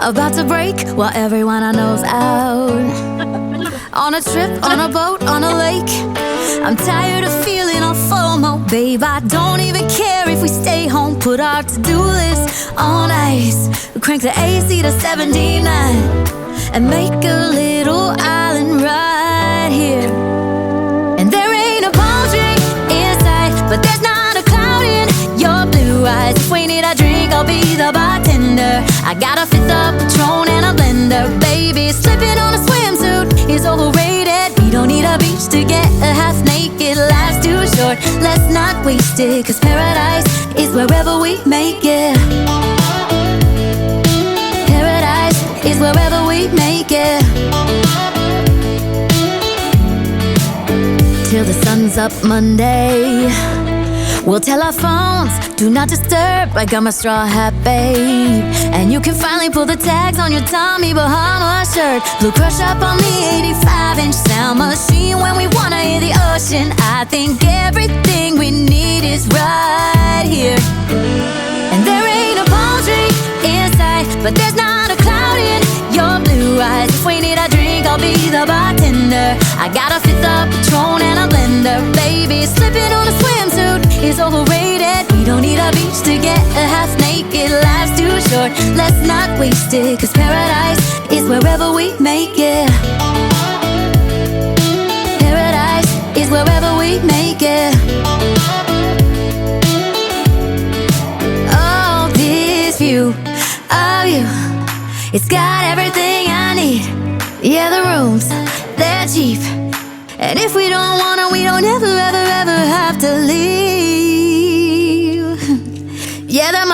About to break while everyone I know's out. On a trip, on a boat, on a lake. I'm tired of feeling all FOMO, babe. I don't even care if we stay home. Put our to-do list on ice. We crank the AC to 79 and make a little island right here. And there ain't a palm tree in sight, but there's not a cloud in your blue eyes. If we need a drink, I'll be the bartender. I got a fifth of Patron and a blender. Baby, slipping on a swimsuit is overrated. We don't need a beach to get a half naked. Life's too short, let's not waste it. Cause paradise is wherever we make it. Paradise is wherever we make it. Till the sun's up Monday, we'll tell our phones, do not disturb. I got my straw hat, babe. And you can finally pull the tags on your Tommy Bahama shirt. Blue crush up on the 85-inch sound machine. When we wanna hear the ocean, I think everything we need is right here. And there ain't a palm tree in sight, but there's not a cloud in your blue eyes. If we need a drink, I'll be the bartender. I got a fifth of Patron and a blender. Baby, slipping on a swimsuit is overrated. We don't need a beach to get a half naked. Life's too short, let's not waste it. Cause paradise is wherever we make it. Paradise is wherever we make it. Oh, this view of you, it's got everything I need. Yeah, the rooms, they're cheap. And if we don't wanna, we don't ever, ever, ever have to leave. Yeah, the